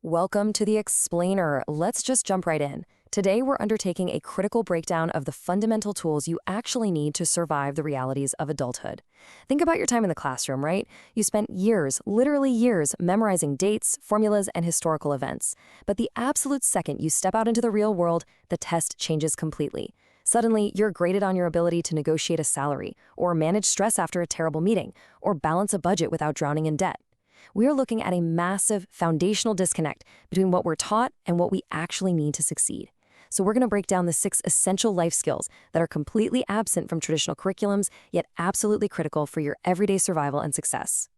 Welcome to the Explainer. Let's just jump right in. Today, we're undertaking a critical breakdown of the fundamental tools you actually need to survive the realities of adulthood. Think about your time in the classroom, right? You spent years, literally years, memorizing dates, formulas, and historical events. But the absolute second you step out into the real world, the test changes completely. Suddenly, you're graded on your ability to negotiate a salary, or manage stress after a terrible meeting, or balance a budget without drowning in debt. We are looking at a massive foundational disconnect between what we're taught and what we actually need to succeed. So we're going to break down the 6 essential life skills that are completely absent from traditional curriculums, yet absolutely critical for your everyday survival and success.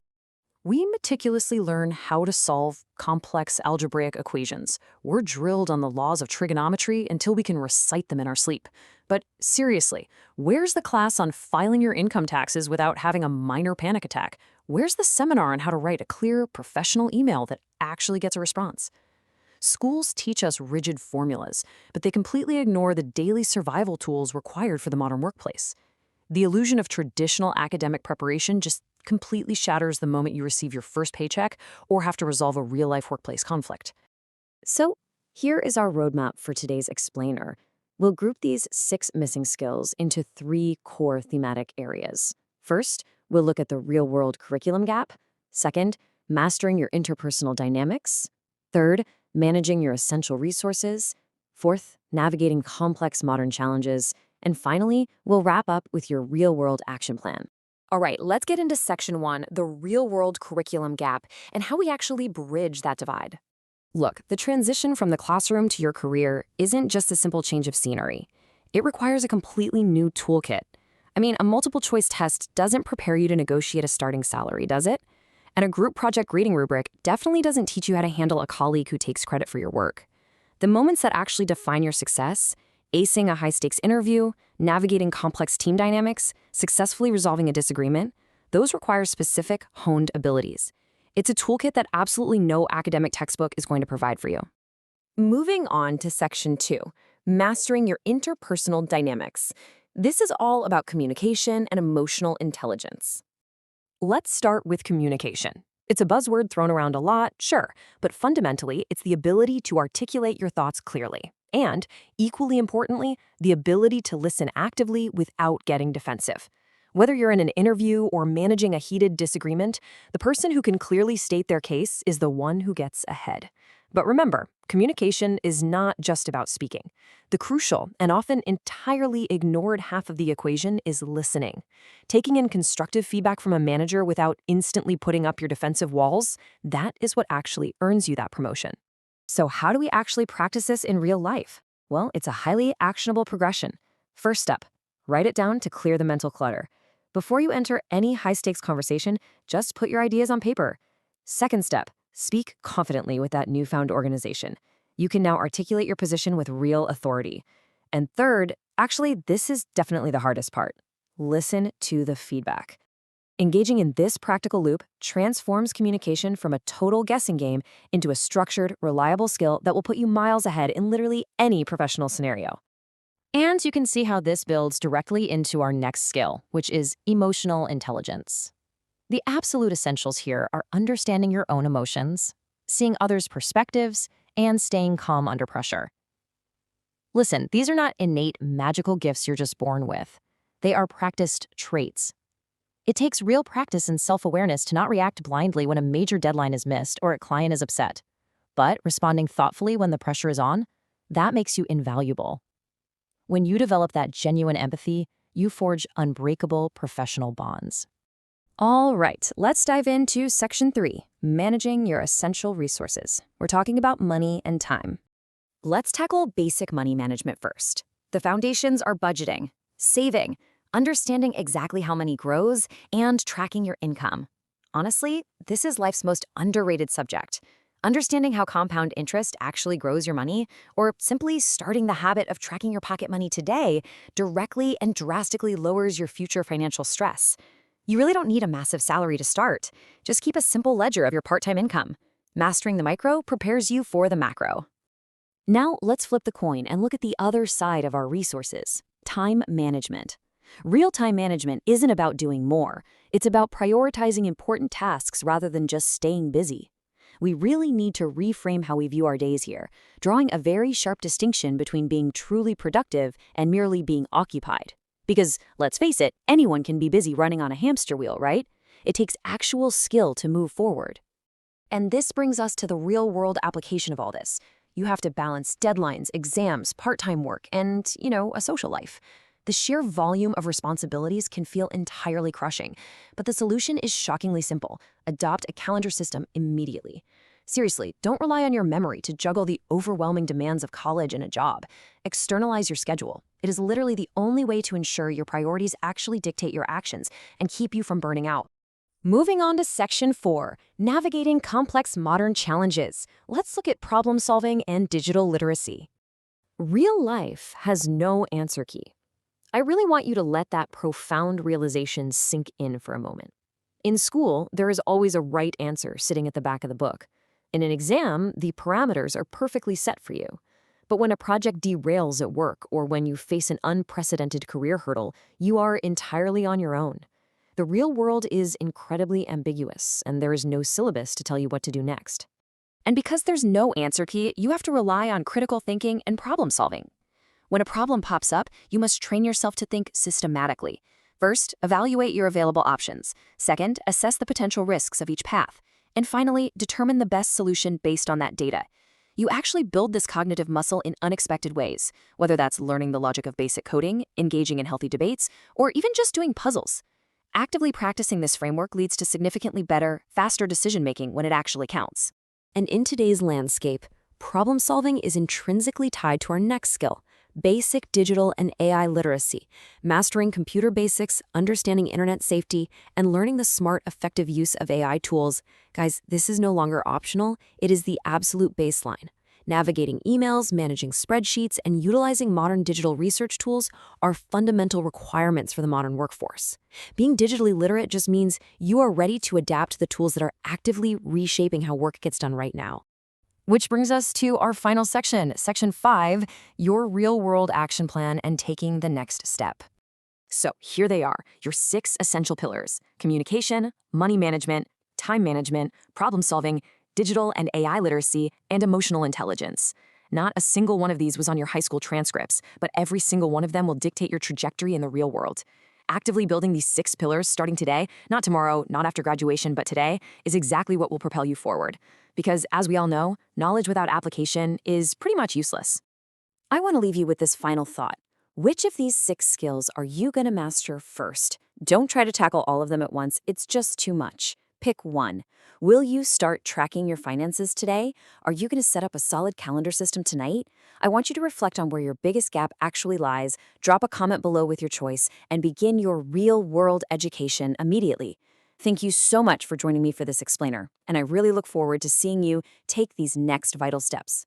We meticulously learn how to solve complex algebraic equations. We're drilled on the laws of trigonometry until we can recite them in our sleep. But seriously, where's the class on filing your income taxes without having a minor panic attack? Where's the seminar on how to write a clear, professional email that actually gets a response? Schools teach us rigid formulas, but they completely ignore the daily survival tools required for the modern workplace. The illusion of traditional academic preparation just completely shatters the moment you receive your first paycheck or have to resolve a real-life workplace conflict. So, here is our roadmap for today's Explainer. We'll group these 6 missing skills into 3 core thematic areas. First, we'll look at the real-world curriculum gap. Second, mastering your interpersonal dynamics. Third, managing your essential resources. Fourth, navigating complex modern challenges. And finally, we'll wrap up with your real-world action plan. All right, let's get into section 1, the real-world curriculum gap, and how we actually bridge that divide. Look, the transition from the classroom to your career isn't just a simple change of scenery. It requires a completely new toolkit. I mean, a multiple-choice test doesn't prepare you to negotiate a starting salary, does it? And a group project grading rubric definitely doesn't teach you how to handle a colleague who takes credit for your work. The moments that actually define your success, acing a high-stakes interview, navigating complex team dynamics, successfully resolving a disagreement, those require specific, honed abilities. It's a toolkit that absolutely no academic textbook is going to provide for you. Moving on to section 2, mastering your interpersonal dynamics. This is all about communication and emotional intelligence. Let's start with communication. It's a buzzword thrown around a lot, sure, but fundamentally, it's the ability to articulate your thoughts clearly. And, equally importantly, the ability to listen actively without getting defensive. Whether you're in an interview or managing a heated disagreement, the person who can clearly state their case is the one who gets ahead. But remember, communication is not just about speaking. The crucial and often entirely ignored half of the equation is listening. Taking in constructive feedback from a manager without instantly putting up your defensive walls, that is what actually earns you that promotion. So how do we actually practice this in real life? Well, it's a highly actionable progression. First step, write it down to clear the mental clutter. Before you enter any high-stakes conversation, just put your ideas on paper. Second step, speak confidently with that newfound organization. You can now articulate your position with real authority. And third, actually, this is definitely the hardest part. Listen to the feedback. Engaging in this practical loop transforms communication from a total guessing game into a structured, reliable skill that will put you miles ahead in literally any professional scenario. And you can see how this builds directly into our next skill, which is emotional intelligence. The absolute essentials here are understanding your own emotions, seeing others' perspectives, and staying calm under pressure. Listen, these are not innate magical gifts you're just born with. They are practiced traits. It takes real practice and self-awareness to not react blindly when a major deadline is missed or a client is upset. But responding thoughtfully when the pressure is on, that makes you invaluable. When you develop that genuine empathy, you forge unbreakable professional bonds. All right, let's dive into section 3, managing your essential resources. We're talking about money and time. Let's tackle basic money management first. The foundations are budgeting, saving, understanding exactly how money grows, and tracking your income. Honestly, this is life's most underrated subject. Understanding how compound interest actually grows your money, or simply starting the habit of tracking your pocket money today, directly and drastically lowers your future financial stress. You really don't need a massive salary to start. Just keep a simple ledger of your part-time income. Mastering the micro prepares you for the macro. Now, let's flip the coin and look at the other side of our resources, time management. Real time management isn't about doing more. It's about prioritizing important tasks rather than just staying busy. We really need to reframe how we view our days here, drawing a very sharp distinction between being truly productive and merely being occupied. Because, let's face it, anyone can be busy running on a hamster wheel, right? It takes actual skill to move forward. And this brings us to the real-world application of all this. You have to balance deadlines, exams, part-time work, and, a social life. The sheer volume of responsibilities can feel entirely crushing, but the solution is shockingly simple. Adopt a calendar system immediately. Seriously, don't rely on your memory to juggle the overwhelming demands of college and a job. Externalize your schedule. It is literally the only way to ensure your priorities actually dictate your actions and keep you from burning out. Moving on to Section 4, Navigating Complex Modern Challenges. Let's look at problem solving and digital literacy. Real life has no answer key. I really want you to let that profound realization sink in for a moment. In school, there is always a right answer sitting at the back of the book. In an exam, the parameters are perfectly set for you. But when a project derails at work or when you face an unprecedented career hurdle, you are entirely on your own. The real world is incredibly ambiguous, and there is no syllabus to tell you what to do next. And because there's no answer key, you have to rely on critical thinking and problem solving. When a problem pops up, you must train yourself to think systematically. First, evaluate your available options. Second, assess the potential risks of each path. And finally, determine the best solution based on that data. You actually build this cognitive muscle in unexpected ways, whether that's learning the logic of basic coding, engaging in healthy debates, or even just doing puzzles. Actively practicing this framework leads to significantly better, faster decision-making when it actually counts. And in today's landscape, problem solving is intrinsically tied to our next skill: basic digital and AI literacy, mastering computer basics, understanding internet safety, and learning the smart, effective use of AI tools. Guys, this is no longer optional. It is the absolute baseline. Navigating emails, managing spreadsheets, and utilizing modern digital research tools are fundamental requirements for the modern workforce. Being digitally literate just means you are ready to adapt to the tools that are actively reshaping how work gets done right now. Which brings us to our final section, Section 5, Your Real-World Action Plan and Taking the Next Step. So here they are, your 6 essential pillars: communication, money management, time management, problem solving, digital and AI literacy, and emotional intelligence. Not a single one of these was on your high school transcripts, but every single one of them will dictate your trajectory in the real world. Actively building these 6 pillars starting today, not tomorrow, not after graduation, but today, is exactly what will propel you forward. Because, as we all know, knowledge without application is pretty much useless. I want to leave you with this final thought. Which of these 6 skills are you going to master first? Don't try to tackle all of them at once. It's just too much. Pick one. Will you start tracking your finances today? Are you going to set up a solid calendar system tonight? I want you to reflect on where your biggest gap actually lies, drop a comment below with your choice, and begin your real-world education immediately. Thank you so much for joining me for this explainer, and I really look forward to seeing you take these next vital steps.